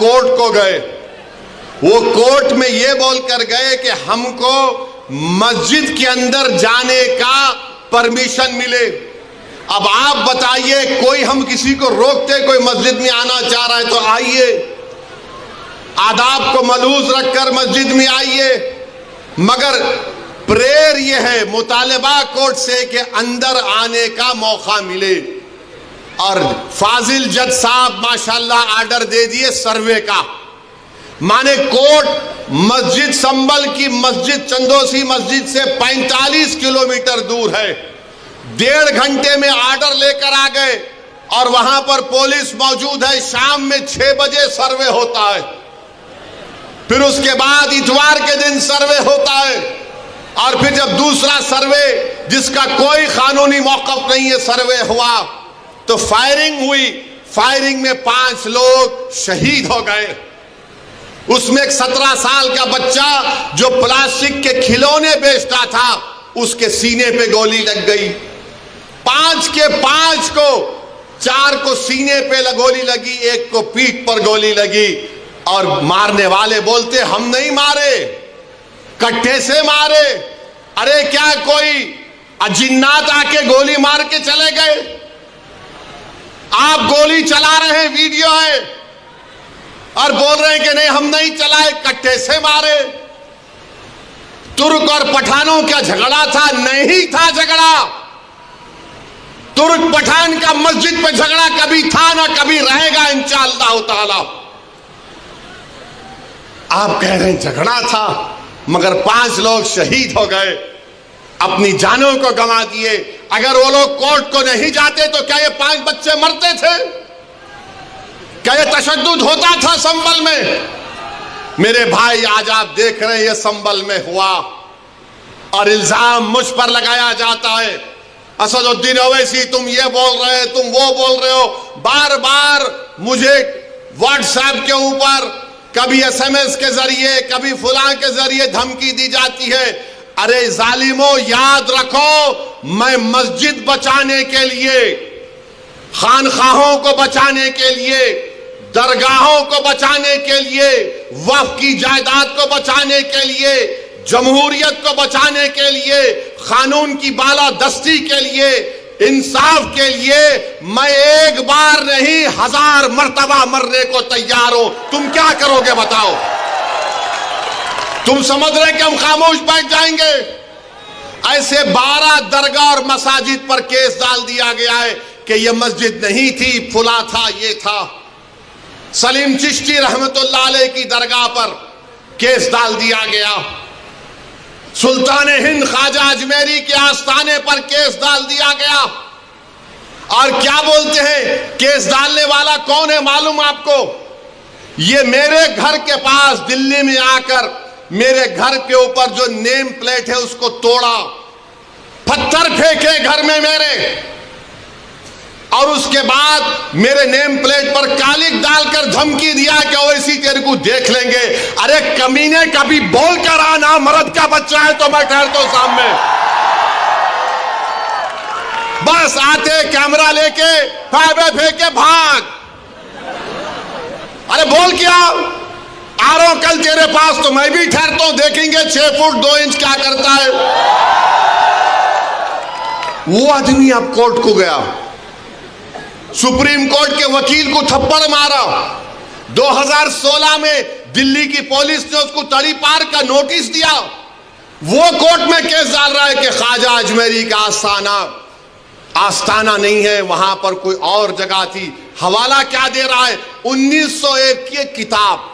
Court को गए। वो कोर्ट में ये बोलकर गए कि हमको मस्जिद के अंदर जाने का परमिशन मिले। अब आप बताइए, कोई हम किसी को रोकते, कोई मस्जिद में आना चाह रहा है तो आइए, आदाब को मलूज रखकर मस्जिद में आइए। मगर प्रेयर ये है, मुतालबा कोर्ट से कि अंदर आने का मौका मिले। और फाजिल जज साहब माशाल्लाह आर्डर दे दिए सर्वे का। माने कोर्ट मस्जिद संबल की मस्जिद, चंदोसी मस्जिद से 45 किलोमीटर दूर है। 1.5 घंटे में आर्डर लेकर आ गए और वहां पर पुलिस मौजूद है। शाम में 6 बजे सर्वे होता है, फिर उसके बाद इतवार के दिन सर्वे होता है, और फिर जब दूसरा सर्वे जिसका कोई कानूनी मौक़िफ़ नहीं है सर्वे हुआ तो फायरिंग हुई। फायरिंग में 5 लोग शहीद हो गए। उसमें एक 17 साल का बच्चा जो प्लास्टिक के खिलौने बेचता था, उसके सीने पे गोली लग गई। 5 के 5 को, 4 को सीने पे गोली लगी, 1 को पीठ पर गोली लगी। और मारने वाले बोलते हम नहीं मारे, कट्टे से मारे। अरे क्या कोई अजिन्नात आके गोली मार के चले गए? आप गोली चला रहे हैं, वीडियो है, और बोल रहे हैं कि नहीं हम नहीं चलाए, कट्टे से मारे। तुर्क और पठानों का झगड़ा था? नहीं था झगड़ा। तुर्क पठान का मस्जिद पे झगड़ा कभी था ना कभी रहेगा इंशाअल्लाह ताला। आप कह रहे हैं झगड़ा था, मगर 5 लोग शहीद हो गए, अपनी जानों को गंवा दिए। अगर वो लोग कोर्ट को नहीं जाते तो क्या ये 5 बच्चे मरते थे? क्या ये तशद्दुद होता था संबल में? मेरे भाई, आज आप देख रहे हैं ये संबल में हुआ और इल्जाम मुझ पर लगाया जाता है। असदुद्दीन ओवैसी तुम ये बोल रहे हो, तुम वो बोल रहे हो। बार बार मुझे व्हाट्सएप के ऊपर कभी SMS के जरिए, कभी फुलां के जरिए धमकी दी जाती है। अरे जालिमों, याद रखो, मैं मस्जिद बचाने के लिए, खानखाहों को बचाने के लिए, दरगाहों को बचाने के लिए, वक्फ की जायदाद को बचाने के लिए, जमहूरियत को बचाने के लिए, कानून की बालादस्ती के लिए, इंसाफ के लिए मैं एक बार नहीं 1000 मर्तबा मरने को तैयार हूं। तुम क्या करोगे बताओ? तुम समझ रहे कि हम खामोश बैठ जाएंगे? ऐसे 12 दरगाह और मसाजिद पर केस डाल दिया गया है कि यह मस्जिद नहीं थी, फुला था, ये था। सलीम चिश्ती रहमतुल्लाह अलैह की दरगाह पर केस डाल दिया गया। सुल्तान हिंद ख्वाजा अजमेरी के आस्थाने पर केस डाल दिया गया। और क्या बोलते हैं, केस डालने वाला कौन है मालूम आपको? ये मेरे घर के पास दिल्ली में आकर मेरे घर के ऊपर जो नेम प्लेट है उसको तोड़ा, पत्थर फेंके घर में मेरे, और उसके बाद मेरे नेम प्लेट पर कालिक डालकर धमकी दिया कि ओवैसी तेरे को देख लेंगे। अरे कमीने, कभी बोल कर आना, मर्द का बच्चा है तो मैं ठहरता हूं सामने। बस आते कैमरा लेके फाइबे फेंके भाग। अरे बोल क्या आ रहा हूं कल तेरे पास तो मैं भी ठहरता हूं, देखेंगे 6 फुट 2 इंच क्या करता है। वो आदमी अब कोर्ट को गया, सुप्रीम कोर्ट के वकील को थप्पड़ मारा। 2016 में दिल्ली की पुलिस ने उसको तड़ीपार का नोटिस दिया। वो कोर्ट में केस डाल रहा है कि ख्वाजा अजमेरी का आस्थाना नहीं है, वहां पर कोई और जगह थी। हवाला क्या दे रहा है? 1901 की किताब,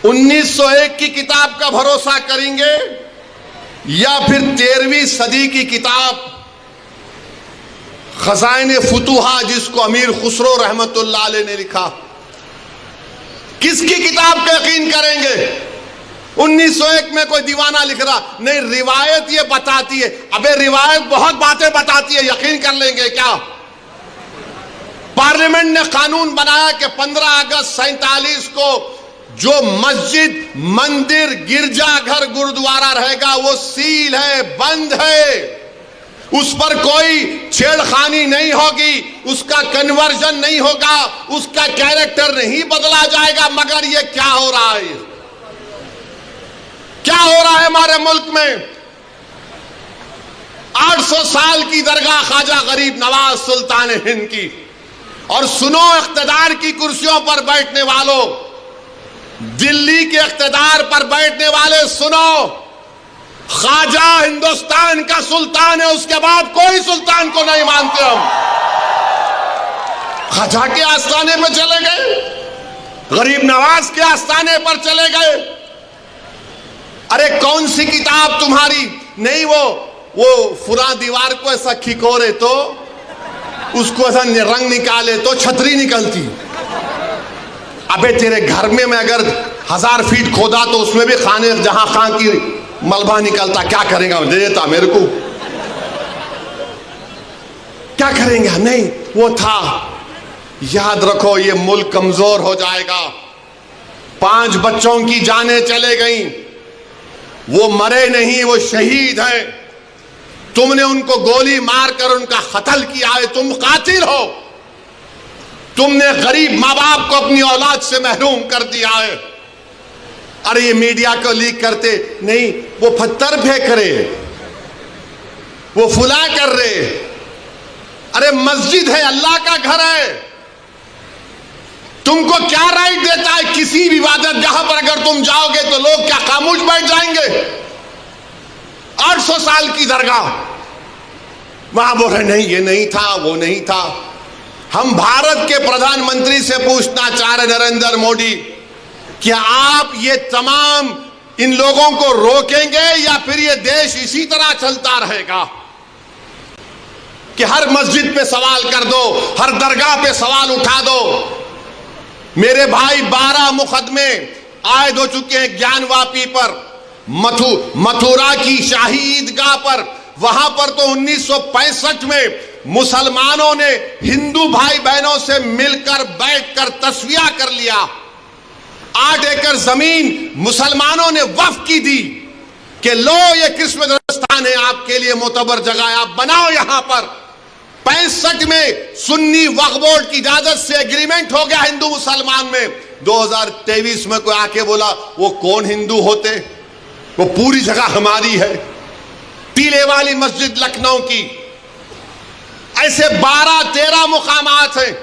1901 की किताब का भरोसा करेंगे या फिर 13वीं सदी की किताब खजाइने फुतुहा, जिसको अमीर खुसरो रहमतुल्लाह अलैह ने लिखा? किसकी किताब का यकीन करेंगे? 1901 में कोई दीवाना लिख रहा नहीं, रिवायत ये बताती है। अबे रिवायत बहुत बातें बताती है, यकीन कर लेंगे क्या? पार्लियामेंट ने कानून बनाया कि 15 अगस्त 47 को जो मस्जिद, मंदिर, गिरजाघर, गुरुद्वारा रहेगा वो सील है, बंद है। उस पर कोई छेड़खानी नहीं होगी, उसका कन्वर्जन नहीं होगा, उसका कैरेक्टर नहीं बदला जाएगा। मगर ये क्या हो रहा है, क्या हो रहा है हमारे मुल्क में? 800 साल की दरगाह ख्वाजा गरीब नवाज सुल्तान हिंद की। और सुनो इख्तिदार की कुर्सियों पर बैठने वालों, दिल्ली के इख्तिदार पर बैठने वाले, सुनो, ख्वाजा हिंदुस्तान का सुल्तान है, उसके बाद कोई सुल्तान को नहीं मानते हम। ख्वाजा के आस्थाने पर चले गए, गरीब नवाज के आस्थाने पर चले गए। अरे कौन सी किताब तुम्हारी? नहीं, वो फुरा दीवार को ऐसा खिकोरे तो उसको ऐसा रंग निकाले तो छतरी निकलती। अबे तेरे घर में मैं अगर 1000 फीट खोदा तो उसमें भी खाने जहां खां की मलबा निकलता, क्या करेगा? दे देता मेरे को, क्या करेंगे? नहीं, वो था। याद रखो, ये मुल्क कमजोर हो जाएगा। 5 बच्चों की जानें चले गई, वो मरे नहीं, वो शहीद हैं। तुमने उनको गोली मारकर उनका कत्ल किया है, तुम कातिल हो। तुमने गरीब मां बाप को अपनी औलाद से महरूम कर दिया है। अरे ये मीडिया को लीक करते नहीं, वो पत्थर फेंक रहे, वो फुला कर रहे। अरे मस्जिद है, अल्लाह का घर है। तुमको क्या राइट देता है किसी भी इबादत जहां पर अगर तुम जाओगे तो लोग क्या खामोश बैठ जाएंगे? 800 साल की दरगाह, वहां बोल रहे नहीं, ये नहीं था, वो नहीं था। हम भारत के प्रधानमंत्री से पूछना चाह रहे, नरेंद्र मोदी, क्या आप ये तमाम इन लोगों को रोकेंगे या फिर ये देश इसी तरह चलता रहेगा कि हर मस्जिद पे सवाल कर दो, हर दरगाह पे सवाल उठा दो? मेरे भाई 12 मुकदमे आयद हो चुके हैं ज्ञानवापी पर, मथुरा की शाही ईदगाह पर। वहां पर तो 1965 में मुसलमानों ने हिंदू भाई बहनों से मिलकर बैठकर तस्वीया कर लिया। 8 एकड़ जमीन मुसलमानों ने वक्फ की दी कि लो, ये किस्मत स्थान है, आपके लिए मोतबर जगह है, आप बनाओ यहां पर। 65 में सुन्नी वक्फ बोर्ड की इजाजत से एग्रीमेंट हो गया हिंदू मुसलमान में। 2023 में कोई आके बोला वो कौन हिंदू होते, वो पूरी जगह हमारी है। टीले वाली मस्जिद लखनऊ की, ऐसे 12-13 मुकामात हैं।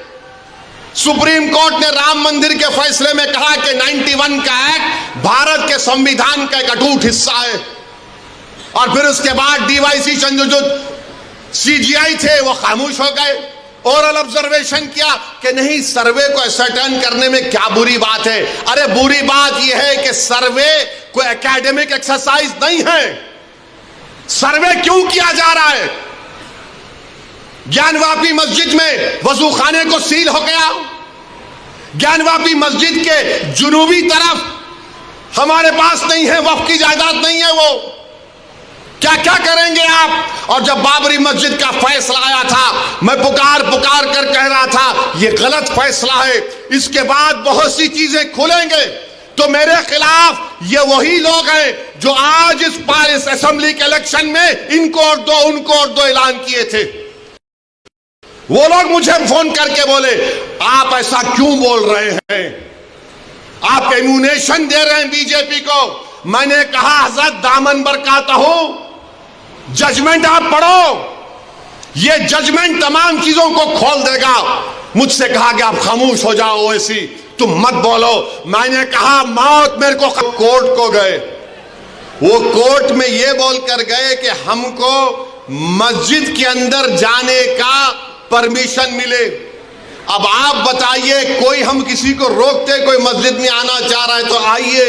सुप्रीम कोर्ट ने राम मंदिर के फैसले में कहा कि 91 का एक्ट भारत के संविधान का एक अटूट हिस्सा है। और फिर उसके बाद डीवाईसी चंद्रचूड़ सीजीआई थे, वो खामोश हो गए। ओरल ऑब्जर्वेशन किया कि नहीं, सर्वे को असर्टेन करने में क्या बुरी बात है? अरे बुरी बात यह है कि सर्वे कोई एकेडमिक एक्सरसाइज नहीं है। सर्वे क्यों किया जा रहा है? ज्ञानवापी मस्जिद में वजू खाने को सील हो गया। ज्ञानवापी मस्जिद के जुनूबी तरफ हमारे पास नहीं है, वक्फ की जायदाद नहीं है, वो क्या क्या करेंगे आप? और जब बाबरी मस्जिद का फैसला आया था, मैं पुकार कर कह रहा था ये गलत फैसला है, इसके बाद बहुत सी चीजें खुलेंगे। तो मेरे खिलाफ ये वही लोग हैं जो आज इस असेंबली के इलेक्शन में इनको और दो, उनको और दो ऐलान किए थे। वो लोग मुझे फोन करके बोले आप ऐसा क्यों बोल रहे हैं, आप एम्यूनेशन दे रहे हैं बीजेपी को। मैंने कहा हजरत दामन बरकाता हूं, जजमेंट आप पढ़ो, ये जजमेंट तमाम चीजों को खोल देगा। मुझसे कहा कि आप खामोश हो जाओ, ऐसी तुम मत बोलो। मैंने कहा मौत मेरे को। कोर्ट को गए, वो कोर्ट में ये बोलकर गए कि हमको मस्जिद के अंदर जाने का परमिशन मिले। अब आप बताइए, कोई हम किसी को रोकते, कोई मस्जिद में आना चाह रहा है तो आइए,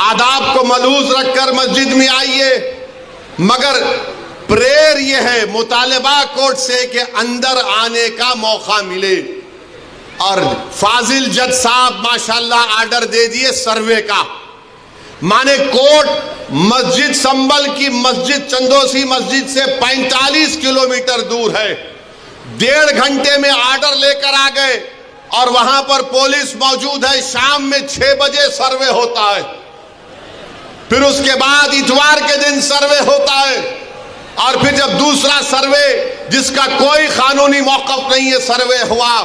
आदाब को मलूज रखकर मस्जिद में आइए। मगर प्रेयर ये है, मुतालिबा कोर्ट से कि अंदर आने का मौका मिले। और फाजिल जज साहब माशाल्लाह आर्डर दे दिए सर्वे का। माने कोर्ट मस्जिद संबल की मस्जिद चंदोसी मस्जिद से 45 किलोमीटर दूर है। 1.5 घंटे में आर्डर लेकर आ गए और वहां पर पुलिस मौजूद है। शाम में 6 बजे सर्वे होता है, फिर उसके बाद इतवार के दिन सर्वे होता है। और फिर जब दूसरा सर्वे जिसका कोई कानूनी मौक़िफ़ नहीं है सर्वे हुआ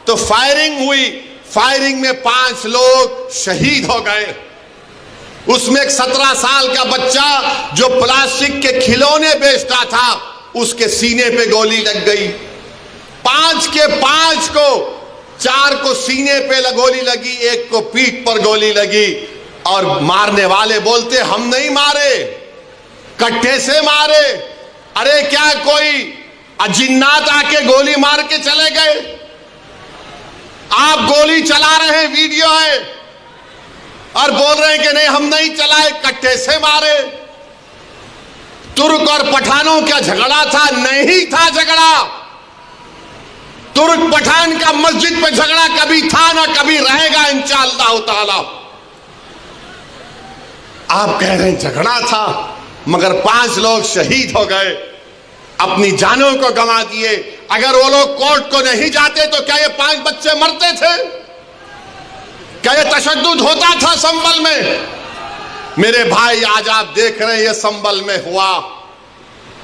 तो फायरिंग हुई। फायरिंग में 5 लोग शहीद हो गए। उसमें एक 17 साल का बच्चा जो प्लास्टिक के खिलौने बेचता था उसके सीने पे गोली लग गई। 5 के 5 को, 4 को सीने पे गोली लगी, 1 को पीठ पर गोली लगी। और मारने वाले बोलते हम नहीं मारे, कट्टे से मारे। अरे क्या कोई अजिन्नात आके गोली मार के चले गए? आप गोली चला रहे हैं, वीडियो है, और बोल रहे हैं कि नहीं हम नहीं चलाए, कट्टे से मारे। तुर्क और पठानों का झगड़ा था? नहीं था झगड़ा। तुर्क पठान का मस्जिद पे झगड़ा कभी था ना कभी रहेगा इंशाअल्लाह ताला। आप कह रहे हैं झगड़ा था, मगर 5 लोग शहीद हो गए, अपनी जानों को गंवा दिए। अगर वो लोग कोर्ट को नहीं जाते तो क्या ये 5 बच्चे मरते थे? क्या ये तशद्दुद होता था संभल में? मेरे भाई आज आप देख रहे हैं ये संभल में हुआ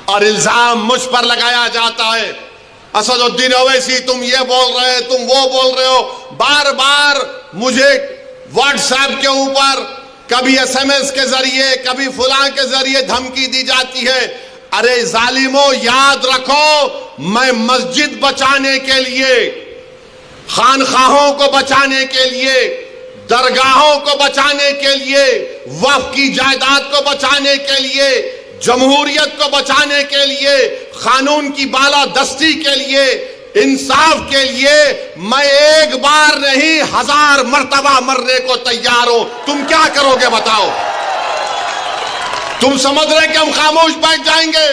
और इल्जाम मुझ पर लगाया जाता है। असदुद्दीन ओवैसी तुम ये बोल रहे हो, तुम वो बोल रहे हो। बार बार मुझे व्हाट्सएप के ऊपर कभी SMS के जरिए कभी फुलां के जरिए धमकी दी जाती है। अरे जालिमों, याद रखो मैं मस्जिद बचाने के लिए, खानखाहों को बचाने के लिए, दरगाहों को बचाने के लिए, वक्फ की जायदाद को बचाने के लिए, जमहूरियत को बचाने के लिए, कानून की बालादस्ती के लिए, इंसाफ के लिए मैं एक बार नहीं 1000 मर्तबा मरने को तैयार हूं। तुम क्या करोगे बताओ? तुम समझ रहे कि हम खामोश बैठ जाएंगे?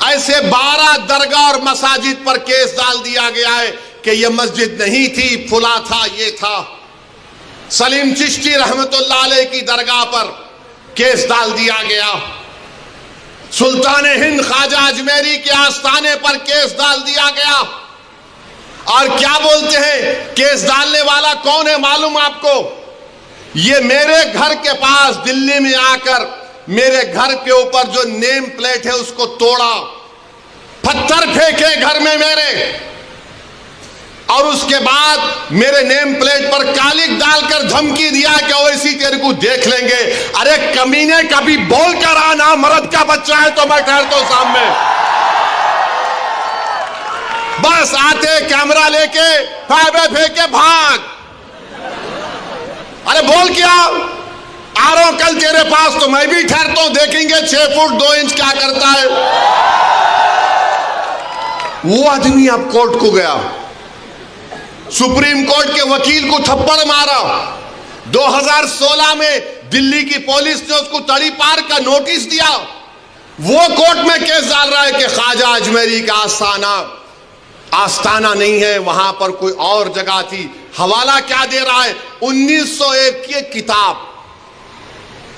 ऐसे 12 दरगाह और मसाजिद पर केस डाल दिया गया है कि यह मस्जिद नहीं थी, फुला था, ये था। सलीम चिश्ती रहमतुल्लाह अलैह की दरगाह पर केस डाल दिया गया। सुल्तान हिंद ख्वाजा अजमेरी के आस्थाने पर केस डाल दिया गया। और क्या बोलते हैं, केस डालने वाला कौन है मालूम आपको? ये मेरे घर के पास दिल्ली में आकर मेरे घर के ऊपर जो नेम प्लेट है उसको तोड़ा, पत्थर फेंके घर में मेरे, और उसके बाद मेरे नेम प्लेट पर कालिक डालकर धमकी दिया कि ओवैसी तेरे को देख लेंगे। अरे कमीने, कभी बोल कर आना, मर्द का बच्चा है तो मैं ठहरता हूं सामने। बस आते कैमरा लेके फाइबे फेंके भाग। अरे बोल क्या आ रहा हूं कल तेरे पास तो मैं भी ठहरता हूं, देखेंगे 6 फुट 2 इंच क्या करता है। वो आदमी अब कोर्ट को गया, सुप्रीम कोर्ट के वकील को थप्पड़ मारा। 2016 में दिल्ली की पुलिस ने उसको तड़ी पार का नोटिस दिया। वो कोर्ट में केस डाल रहा है कि ख्वाजा अजमेरी का आस्थाना नहीं है, वहां पर कोई और जगह थी। हवाला क्या दे रहा है? 1901 की किताब,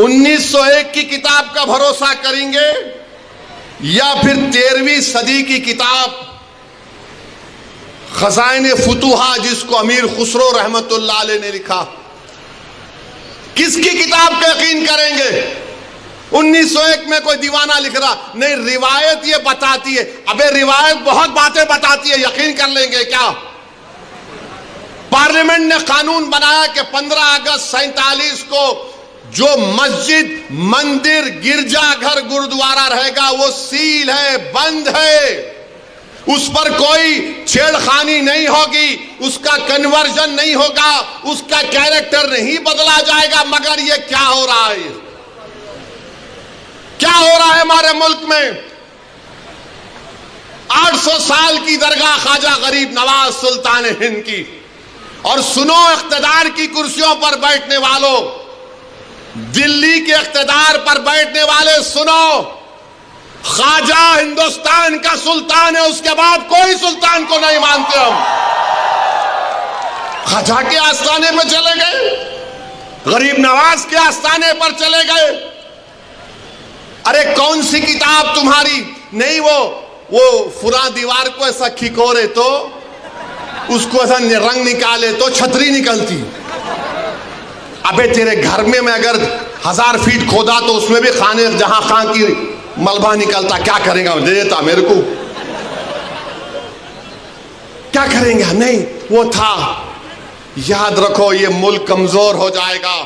1901 की किताब का भरोसा करेंगे या फिर 13वीं सदी की किताब खजाइने फुतुहा जिसको अमीर खुसरो रहमतुल्लाह अलैह ने लिखा? किसकी किताब का यकीन करेंगे? 1901 में कोई दीवाना लिख रहा नहीं, रिवायत ये बताती है। अबे रिवायत बहुत बातें बताती है, यकीन कर लेंगे क्या? पार्लियामेंट ने कानून बनाया कि 15 अगस्त 47 को जो मस्जिद, मंदिर, गिरजाघर, गुरुद्वारा रहेगा वो सील है, बंद है, उस पर कोई छेड़खानी नहीं होगी, उसका कन्वर्जन नहीं होगा, उसका कैरेक्टर नहीं बदला जाएगा। मगर ये क्या हो रहा है? क्या हो रहा है हमारे मुल्क में? 800 साल की दरगाह ख्वाजा गरीब नवाज सुल्तान हिंद की। और सुनो इख्तिदार की कुर्सियों पर बैठने वालों, दिल्ली के इख्तिदार पर बैठने वाले सुनो, ख्वाजा हिंदुस्तान का सुल्तान है, उसके बाद कोई सुल्तान को नहीं मानते हम। ख्वाजा के आस्थाने पर चले गए, गरीब नवाज के आस्थाने पर चले गए। अरे कौन सी किताब तुम्हारी? नहीं, वो फुरा दीवार को ऐसा खिकोरे तो उसको ऐसा रंग निकाले तो छतरी निकलती। अबे तेरे घर में मैं अगर 1000 फीट खोदा तो उसमें भी खाने जहां खां की मलबा निकलता, क्या करेंगे, दे देता मेरे को, क्या करेंगे। नहीं, वो था। याद रखो, ये मुल्क कमजोर हो जाएगा।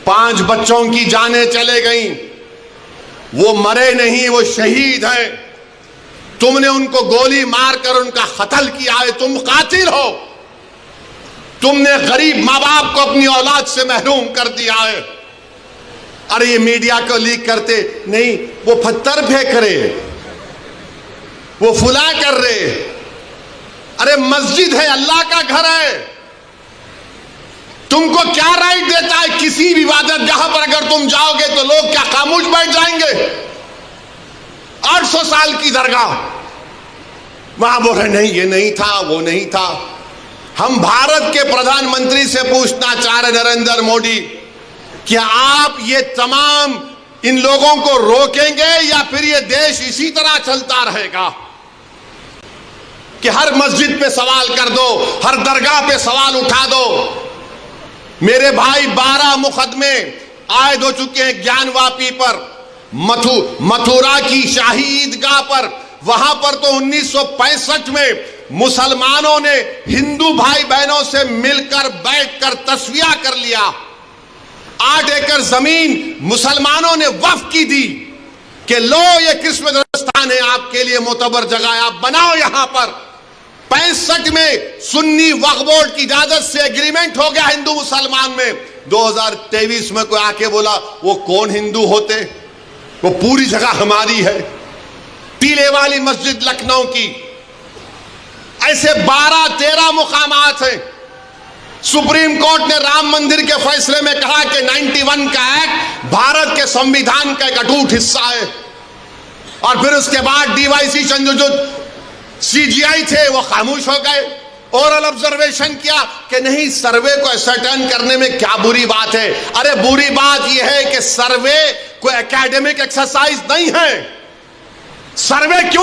5 बच्चों की जानें चले गई, वो मरे नहीं, वो शहीद हैं। तुमने उनको गोली मारकर उनका कत्ल किया है, तुम कातिल हो। तुमने गरीब माँ बाप को अपनी औलाद से महरूम कर दिया है। अरे ये मीडिया को लीक करते नहीं, वो पत्थर फेंक रहे, वो फुला कर रहे। अरे मस्जिद है, अल्लाह का घर है। तुमको क्या राइट देता है किसी भी इबादत जहां पर अगर तुम जाओगे तो लोग क्या खामोश बैठ जाएंगे? 800 साल की दरगाह, वहां बोल रहे नहीं ये नहीं था, वो नहीं था। हम भारत के प्रधानमंत्री से पूछना चाह रहे नरेंद्र मोदी, क्या आप ये तमाम इन लोगों को रोकेंगे या फिर ये देश इसी तरह चलता रहेगा कि हर मस्जिद पे सवाल कर दो, हर दरगाह पे सवाल उठा दो? मेरे भाई 12 मुकदमे आयद हो चुके हैं ज्ञानवापी पर, मथुरा की शाही ईदगाह पर। वहां पर तो 1965 में मुसलमानों ने हिंदू भाई बहनों से मिलकर बैठकर तस्वीया कर लिया। 8 एकड़ जमीन मुसलमानों ने वक्फ की दी कि लो ये किस्मत स्थान है, आपके लिए मोतबर जगह है, आप बनाओ यहां पर। 65 में सुन्नी वक्फ बोर्ड की इजाजत से एग्रीमेंट हो गया हिंदू मुसलमान में। 2023 में कोई आके बोला वो कौन हिंदू होते, वो पूरी जगह हमारी है। टीले वाली मस्जिद लखनऊ की, ऐसे 12-13 मुकामात हैं। सुप्रीम कोर्ट ने राम मंदिर के फैसले में कहा कि 91 का एक्ट भारत के संविधान का एक अटूट हिस्सा है। और फिर उसके बाद डीवाईसी चंद्रचूड सीजीआई थे, वो खामोश हो गए। ओरल ऑब्जर्वेशन किया कि नहीं, सर्वे को असर्टेन करने में क्या बुरी बात है। अरे बुरी बात यह है कि सर्वे कोई एकेडमिक एक्सरसाइज नहीं है। सर्वे क्यों